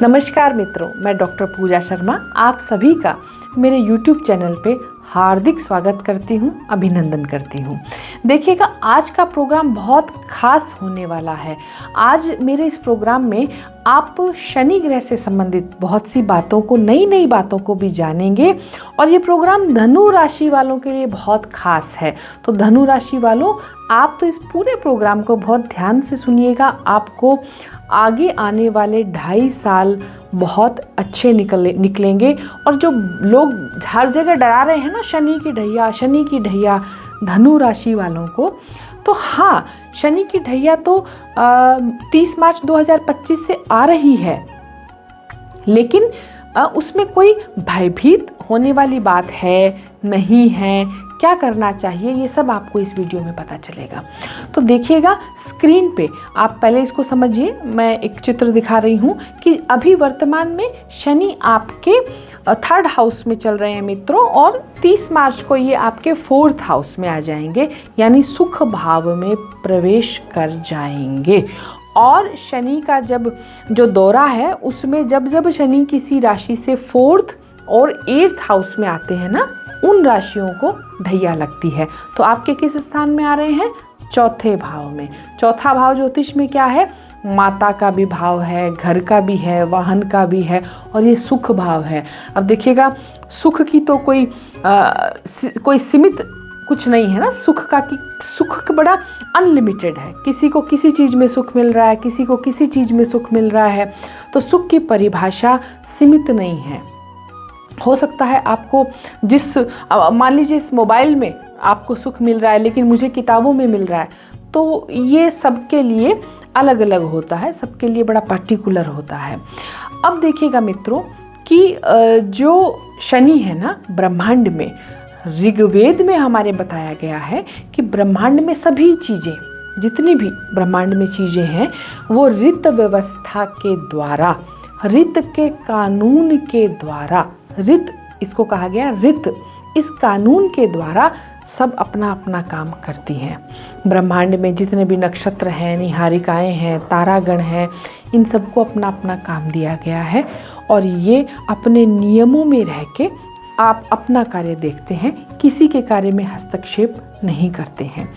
नमस्कार मित्रों, मैं डॉक्टर पूजा शर्मा आप सभी का मेरे YouTube चैनल पे हार्दिक स्वागत करती हूँ, अभिनंदन करती हूँ। देखिएगा, आज का प्रोग्राम बहुत खास होने वाला है। आज मेरे इस प्रोग्राम में आप शनि ग्रह से संबंधित बहुत सी बातों को, नई बातों को भी जानेंगे और ये प्रोग्राम धनु राशि वालों के लिए बहुत खास है। तो धनु राशि वालों, आप तो इस पूरे प्रोग्राम को बहुत ध्यान से सुनिएगा। आपको आगे आने वाले 2.5 साल बहुत अच्छे निकलेंगे। और जो लोग हर जगह डरा रहे हैं ना, शनि की ढैया धनु राशि वालों को, तो हाँ, शनि की ढैया तो 30 मार्च 2025 से आ रही है, लेकिन उसमें कोई भयभीत होने वाली बात है नहीं है। क्या करना चाहिए, ये सब आपको इस वीडियो में पता चलेगा। तो देखिएगा, स्क्रीन पे आप पहले इसको समझिए। मैं एक चित्र दिखा रही हूँ कि अभी वर्तमान में शनि आपके 3rd हाउस में चल रहे हैं मित्रों, और 30 मार्च को ये आपके 4th हाउस में आ जाएंगे, यानी सुख भाव में प्रवेश कर जाएंगे। और शनि का जो दौरा है, उसमें जब शनि किसी राशि से 4th और 8th हाउस में आते हैं ना, उन राशियों को ढैया लगती है। तो आपके किस स्थान में आ रहे हैं? 4थे भाव में। 4था भाव ज्योतिष में क्या है? माता का भी भाव है, घर का भी है, वाहन का भी है, और ये सुख भाव है। अब देखिएगा, सुख की तो कोई सीमित कुछ नहीं है ना। सुख बड़ा अनलिमिटेड है। किसी को किसी चीज़ में सुख मिल रहा है, किसी को किसी चीज़ में सुख मिल रहा है। तो सुख की परिभाषा सीमित नहीं है। हो सकता है आपको मान लीजिए इस मोबाइल में आपको सुख मिल रहा है, लेकिन मुझे किताबों में मिल रहा है। तो ये सबके लिए अलग अलग होता है, सबके लिए बड़ा पर्टिकुलर होता है। अब देखिएगा मित्रों कि जो शनि है ना, ब्रह्मांड में, ऋग्वेद में हमारे बताया गया है कि ब्रह्मांड में सभी चीज़ें, जितनी भी ब्रह्मांड में चीज़ें हैं, वो ऋत व्यवस्था के द्वारा, ऋत के कानून के द्वारा, ऋत इसको कहा गया, ऋत इस कानून के द्वारा सब अपना अपना काम करती हैं। ब्रह्मांड में जितने भी नक्षत्र हैं, निहारिकाएं हैं, तारागण हैं, इन सबको अपना अपना काम दिया गया है, और ये अपने नियमों में रह के आप अपना कार्य देखते हैं, किसी के कार्य में हस्तक्षेप नहीं करते हैं।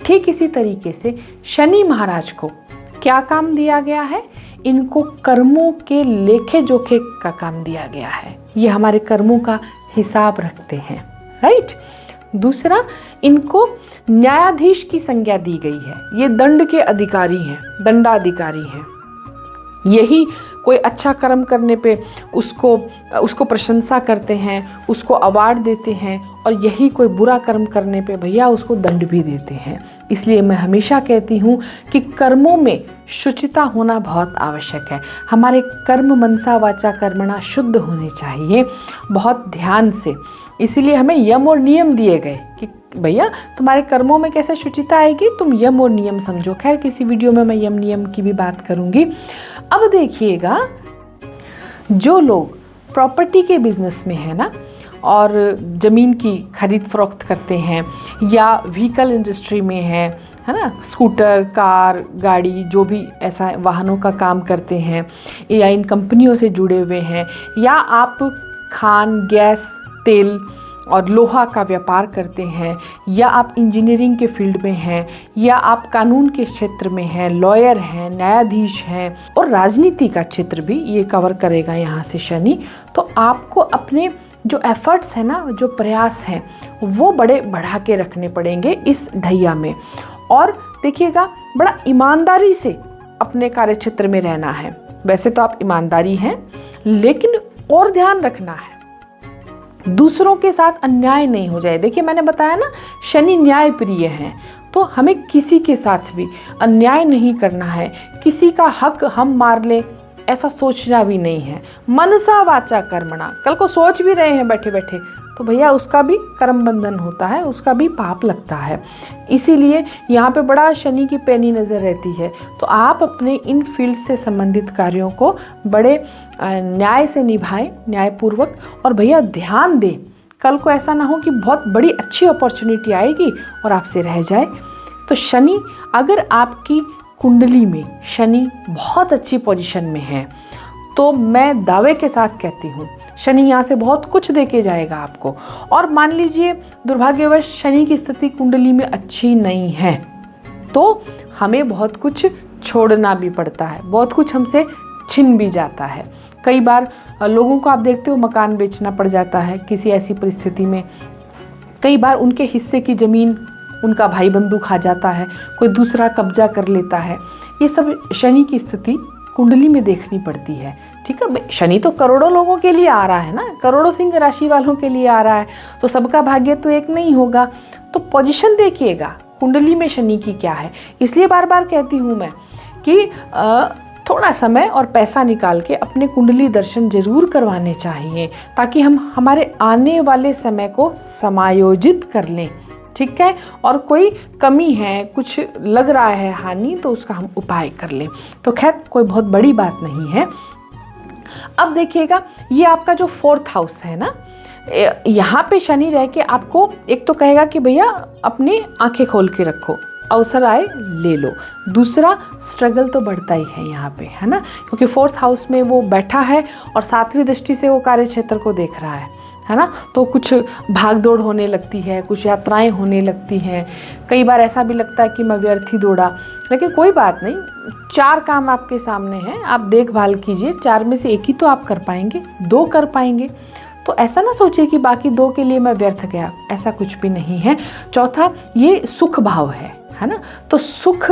ठीक इसी तरीके से शनि महाराज को क्या काम दिया गया है? इनको कर्मों के लेखे जोखे का काम दिया गया है। ये हमारे कर्मों का हिसाब रखते हैं, राइट। दूसरा, इनको न्यायाधीश की संज्ञा दी गई है। ये दंड के अधिकारी हैं, दंडाधिकारी हैं। यही कोई अच्छा कर्म करने पे उसको प्रशंसा करते हैं, उसको अवार्ड देते हैं, और यही कोई बुरा कर्म करने पे भैया उसको दंड भी देते हैं। इसलिए मैं हमेशा कहती हूँ कि कर्मों में शुचिता होना बहुत आवश्यक है। हमारे कर्म मनसा वाचा कर्मणा शुद्ध होने चाहिए, बहुत ध्यान से। इसीलिए हमें यम और नियम दिए गए कि भैया तुम्हारे कर्मों में कैसे शुचिता आएगी, तुम यम और नियम समझो। खैर, किसी वीडियो में मैं यम नियम की भी बात करूँगी। अब देखिएगा, जो लोग प्रॉपर्टी के बिजनेस में है ना, और ज़मीन की खरीद फरोख्त करते हैं, या व्हीकल इंडस्ट्री में है ना, स्कूटर, कार, गाड़ी, जो भी ऐसा वाहनों का काम करते हैं, या इन कंपनियों से जुड़े हुए हैं, या आप खान, गैस, तेल और लोहा का व्यापार करते हैं, या आप इंजीनियरिंग के फील्ड में हैं, या आप कानून के क्षेत्र में हैं, लॉयर हैं, न्यायाधीश हैं, और राजनीति का क्षेत्र भी ये कवर करेगा यहाँ से शनि। तो आपको अपने जो एफर्ट्स हैं ना, जो प्रयास हैं, वो बड़े बढ़ा के रखने पड़ेंगे इस ढैया में। और देखिएगा, बड़ा ईमानदारी से अपने कार्य क्षेत्र में रहना है। वैसे तो आप ईमानदारी हैं, लेकिन और ध्यान रखना है दूसरों के साथ अन्याय नहीं हो जाए। देखिए, मैंने बताया ना, शनि न्याय प्रिय हैं, तो हमें किसी के साथ भी अन्याय नहीं करना है। किसी का हक हम मार लें, ऐसा सोचना भी नहीं है। मनसा वाचा कर्मणा, कल को सोच भी रहे हैं बैठे बैठे, तो भैया उसका भी कर्म बंधन होता है, उसका भी पाप लगता है। इसीलिए यहाँ पे बड़ा शनि की पैनी नज़र रहती है। तो आप अपने इन फील्ड से संबंधित कार्यों को बड़े न्याय से निभाएं, न्यायपूर्वक, और भैया ध्यान दें। कल को ऐसा ना हो कि बहुत बड़ी अच्छी अपॉर्चुनिटी आएगी और आपसे रह जाए। तो शनि, अगर आपकी कुंडली में शनि बहुत अच्छी पोजीशन में है, तो मैं दावे के साथ कहती हूँ शनि यहाँ से बहुत कुछ देके जाएगा आपको। और मान लीजिए दुर्भाग्यवश शनि की स्थिति कुंडली में अच्छी नहीं है तो हमें बहुत कुछ छोड़ना भी पड़ता है, बहुत कुछ हमसे छिन भी जाता है। कई बार लोगों को आप देखते हो मकान बेचना पड़ जाता है किसी ऐसी परिस्थिति में। कई बार उनके हिस्से की ज़मीन उनका भाई बंधु खा जाता है, कोई दूसरा कब्जा कर लेता है। ये सब शनि की स्थिति कुंडली में देखनी पड़ती है। ठीक है, शनि तो करोड़ों लोगों के लिए आ रहा है ना, करोड़ों सिंह राशि वालों के लिए आ रहा है, तो सबका भाग्य तो एक नहीं होगा। तो पोजीशन देखिएगा कुंडली में शनि की क्या है। इसलिए बार बार कहती हूँ मैं कि थोड़ा समय और पैसा निकाल के अपने कुंडली दर्शन जरूर करवाने चाहिए, ताकि हम हमारे आने वाले समय को समायोजित कर लें। ठीक है, और कोई कमी है, कुछ लग रहा है हानि, तो उसका हम उपाय कर लें। तो खैर कोई बहुत बड़ी बात नहीं है। अब देखिएगा, ये आपका जो 4th हाउस है ना, यहाँ पे शनि रह के आपको एक तो कहेगा कि भैया अपनी आंखें खोल के रखो, अवसर आए ले लो। दूसरा, स्ट्रगल तो बढ़ता ही है यहाँ पे, है ना, क्योंकि 4th हाउस में वो बैठा है और 7वीं दृष्टि से वो कार्य क्षेत्र को देख रहा है ना। तो कुछ भाग दौड़ होने लगती है, कुछ यात्राएं होने लगती हैं। कई बार ऐसा भी लगता है कि मैं व्यर्थ ही दौड़ा, लेकिन कोई बात नहीं, 4 काम आपके सामने हैं, आप देखभाल कीजिए। 4 में से 1 ही तो आप कर पाएंगे, 2 कर पाएंगे। तो ऐसा ना सोचिए कि बाकी 2 के लिए मैं व्यर्थ गया, ऐसा कुछ भी नहीं है। चौथा, ये सुख भाव है ना, तो सुख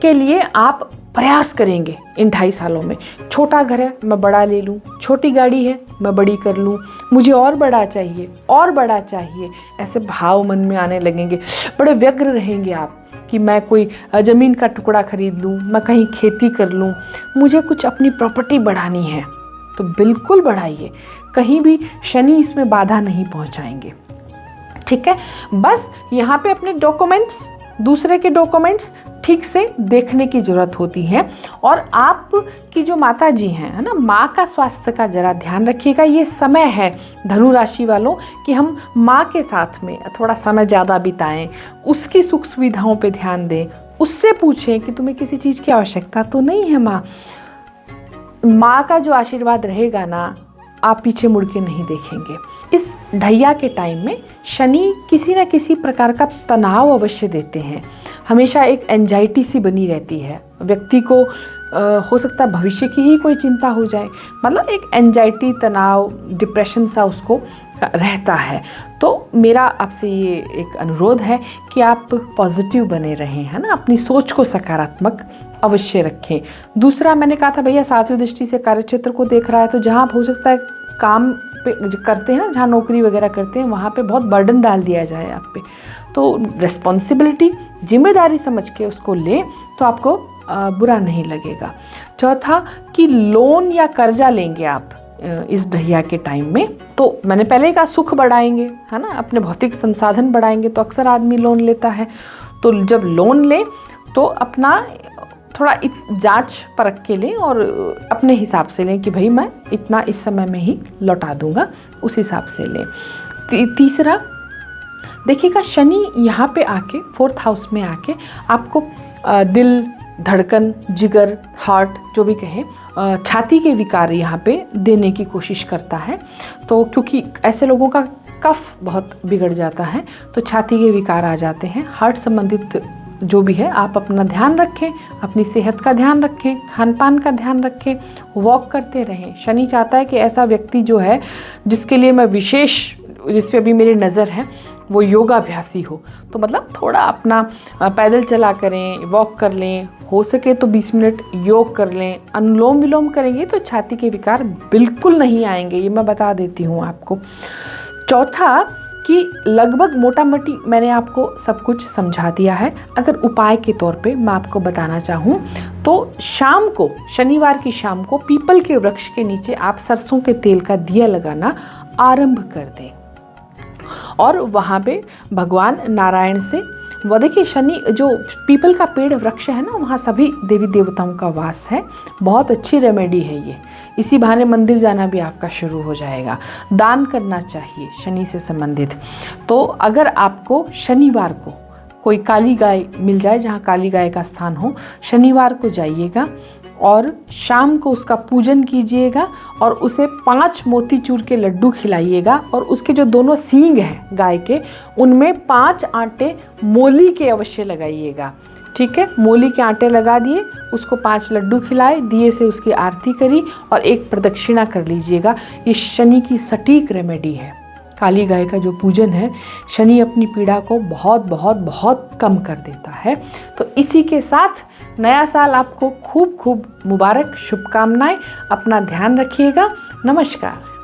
के लिए आप प्रयास करेंगे इन 2.5 सालों में। छोटा घर है, मैं बड़ा ले लूँ, छोटी गाड़ी है, मैं बड़ी कर लूँ, मुझे और बड़ा चाहिए, और बड़ा चाहिए, ऐसे भाव मन में आने लगेंगे। बड़े व्यग्र रहेंगे आप कि मैं कोई ज़मीन का टुकड़ा खरीद लूँ, मैं कहीं खेती कर लूँ, मुझे कुछ अपनी प्रॉपर्टी बढ़ानी है। तो बिल्कुल बढ़ाइए, कहीं भी शनि इसमें बाधा नहीं पहुँचाएंगे। ठीक है, बस यहाँ पे अपने डॉक्यूमेंट्स, दूसरे के डॉक्यूमेंट्स ठीक से देखने की ज़रूरत होती है। और आप की जो माता जी हैं, है ना, माँ का स्वास्थ्य का ज़रा ध्यान रखिएगा। ये समय है धनु राशि वालों कि हम माँ के साथ में थोड़ा समय ज़्यादा बिताएं, उसकी सुख सुविधाओं पे ध्यान दें, उससे पूछें कि तुम्हें किसी चीज़ की आवश्यकता तो नहीं है माँ। माँ का जो आशीर्वाद रहेगा ना, आप पीछे मुड़ के नहीं देखेंगे। इस ढैया के टाइम में शनि किसी न किसी प्रकार का तनाव अवश्य देते हैं। हमेशा एक एंजाइटी सी बनी रहती है व्यक्ति को। हो सकता है भविष्य की ही कोई चिंता हो जाए, मतलब एक एंजाइटी, तनाव, डिप्रेशन सा उसको रहता है। तो मेरा आपसे ये एक अनुरोध है कि आप पॉजिटिव बने रहें, है ना, अपनी सोच को सकारात्मक अवश्य रखें। दूसरा, मैंने कहा था भैया 7वीं दृष्टि से कार्यक्षेत्र को देख रहा है, तो जहाँ हो सकता है काम पे करते हैं ना, जहाँ नौकरी वगैरह करते हैं, वहाँ पे बहुत बर्डन डाल दिया जाए आप पे, तो रिस्पॉन्सिबिलिटी, जिम्मेदारी समझ के उसको लें तो आपको बुरा नहीं लगेगा। चौथा, कि लोन या कर्जा लेंगे आप इस ढैया के टाइम में, तो मैंने पहले ही कहा सुख बढ़ाएंगे, है ना, अपने भौतिक संसाधन बढ़ाएंगे, तो अक्सर आदमी लोन लेता है। तो जब लोन ले तो अपना थोड़ा जांच परख के लें और अपने हिसाब से लें कि भाई मैं इतना इस समय में ही लौटा दूंगा, उस हिसाब से लें। तीसरा, देखिएगा शनि यहाँ पे आके 4th हाउस में आके आपको दिल, धड़कन, जिगर, हार्ट जो भी कहें, छाती के विकार यहाँ पे देने की कोशिश करता है। तो क्योंकि ऐसे लोगों का कफ बहुत बिगड़ जाता है, तो छाती के विकार आ जाते हैं। हार्ट संबंधित जो भी है, आप अपना ध्यान रखें, अपनी सेहत का ध्यान रखें, खान पान का ध्यान रखें, वॉक करते रहें। शनि चाहता है कि ऐसा व्यक्ति जो है जिसके लिए मैं विशेष, जिस पे अभी मेरी नज़र है, वो योगाभ्यासी हो। तो मतलब थोड़ा अपना पैदल चला करें, वॉक कर लें, हो सके तो 20 मिनट योग कर लें, अनुलोम विलोम करेंगे तो छाती के विकार बिल्कुल नहीं आएंगे, ये मैं बता देती हूँ आपको। चौथा, कि लगभग मोटा मोटी मैंने आपको सब कुछ समझा दिया है। अगर उपाय के तौर पे मैं आपको बताना चाहूँ तो शाम को, शनिवार की शाम को पीपल के वृक्ष के नीचे आप सरसों के तेल का दिया लगाना आरंभ कर दें और वहाँ पे भगवान नारायण से, वो देखिए शनि जो पीपल का पेड़ वृक्ष है ना, वहाँ सभी देवी देवताओं का वास है। बहुत अच्छी रेमेडी है ये। इसी बहाने मंदिर जाना भी आपका शुरू हो जाएगा। दान करना चाहिए शनि से संबंधित। तो अगर आपको शनिवार को कोई काली गाय मिल जाए, जहाँ काली गाय का स्थान हो, शनिवार को जाइएगा और शाम को उसका पूजन कीजिएगा और उसे 5 मोतीचूर के लड्डू खिलाइएगा और उसके जो दोनों सींग हैं गाय के, उनमें 5 आटे मोली के अवश्य लगाइएगा। ठीक है, मोली के आटे लगा दिए, उसको 5 लड्डू खिलाए, दिए से उसकी आरती करी और एक प्रदक्षिणा कर लीजिएगा। ये शनि की सटीक रेमेडी है। काली गाय का जो पूजन है, शनि अपनी पीड़ा को बहुत बहुत बहुत कम कर देता है। तो इसी के साथ नया साल आपको खूब खूब मुबारक, शुभकामनाएं। अपना ध्यान रखिएगा। नमस्कार।